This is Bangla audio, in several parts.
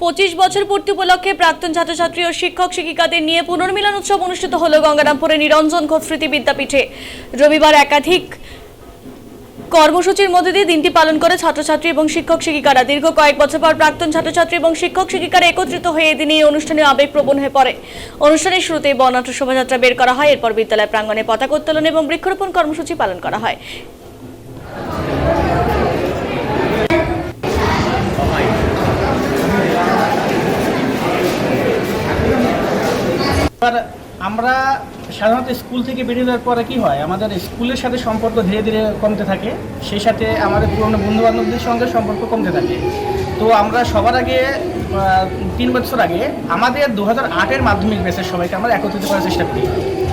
25 বছর পূর্তি উপলক্ষে প্রাক্তন ছাত্রছাত্রী ও শিক্ষক শিক্ষিকাদের নিয়ে পুনর্মিলন উৎসব অনুষ্ঠিত হলো গঙ্গারামপুরে নিরঞ্জন ঘোষ স্মৃতি বিদ্যাপীঠে। রবিবার একাধিক কর্মসূচির মধ্যে দিয়ে দিনটি পালন করে ছাত্রছাত্রী এবং শিক্ষক শিক্ষিকারা। দীর্ঘ কয়েক বছর পর প্রাক্তন ছাত্রছাত্রী এবং শিক্ষক শিক্ষিকারা একত্রিত হয়ে এদিন এই অনুষ্ঠানে আবেগপ্রবণ হয়ে পড়ে। অনুষ্ঠানের শুরুতেই বর্ণাঢ্য শোভাযাত্রা বের করা হয়, এরপর বিদ্যালয় প্রাঙ্গণে পতাকা উত্তোলন এবং বৃক্ষরোপণ কর্মসূচি পালন করা হয়। আমরা সাধারণত স্কুল থেকে বেরিয়ে যাওয়ার পরে কি হয়, আমাদের স্কুলের সাথে সম্পর্ক ধীরে ধীরে কমতে থাকে, সেই সাথে আমাদের পুরনো বন্ধুবান্ধবদের সঙ্গে সম্পর্ক কমতে থাকে। তো আমরা সবার আগে 3 বছর আগে আমাদের 2008-এর মাধ্যমিক ব্যাচের সবাইকে আমরা একত্রিত করার চেষ্টা করি।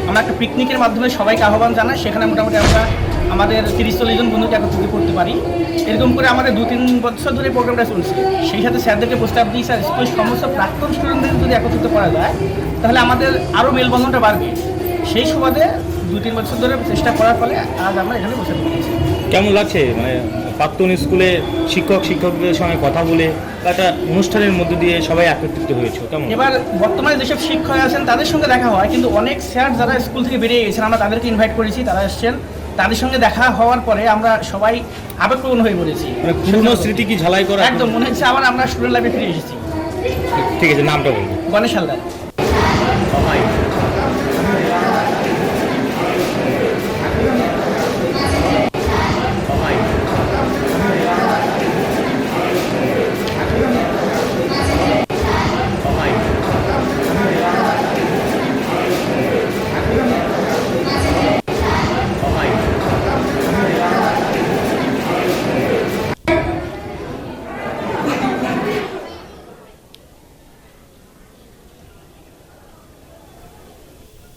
আমরা একটা পিকনিকের মাধ্যমে সবাইকে আহ্বান জানাই, সেখানে মোটামুটি আমরা আমাদের 30-40 জন বন্ধুকে একত্রিত করতে পারি। এরকম করে আমাদের 2-3 বছর ধরে প্রোগ্রামটা চলছে। সেই সাথে স্যারদেরকে প্রস্তাব দিই, স্যার স্কুলের সমস্ত প্রাক্তন স্টুডেন্টদের যদি একত্রিত করা যায় তাহলে আমাদের আরও মেলবন্ধনটা বাড়বে। সেই সুবাদে 2-3 বছর ধরে চেষ্টা করার ফলে আজ আমরা এখানে বসে পেরেছি। কেমন লাগছে মানে প্রাক্তন স্কুলে শিক্ষকদের সঙ্গে কথা বলে একটা অনুষ্ঠানের মধ্যে দিয়ে সবাই একত্রিত হয়েছে? কেমন? এবার বর্তমানে যেসব শিক্ষক আছেন তাদের সঙ্গে দেখা হয়, কিন্তু অনেক স্যার যারা স্কুল থেকে বেরিয়ে গেছেন আমরা তাদেরকে ইনভাইট করেছি, তারা এসছেন। তাদের সঙ্গে দেখা হওয়ার পরে আমরা সবাই আবেগপ্রবণ হয়ে পড়েছি। মানে পুরনো স্মৃতি কি ঝালাই করা? একদম মনে হচ্ছে আবার আমরা স্টুডেন্ট লাইফে ফিরে এসেছি। ঠিক আছে, নামটা বলুন। গণেশ হালদার।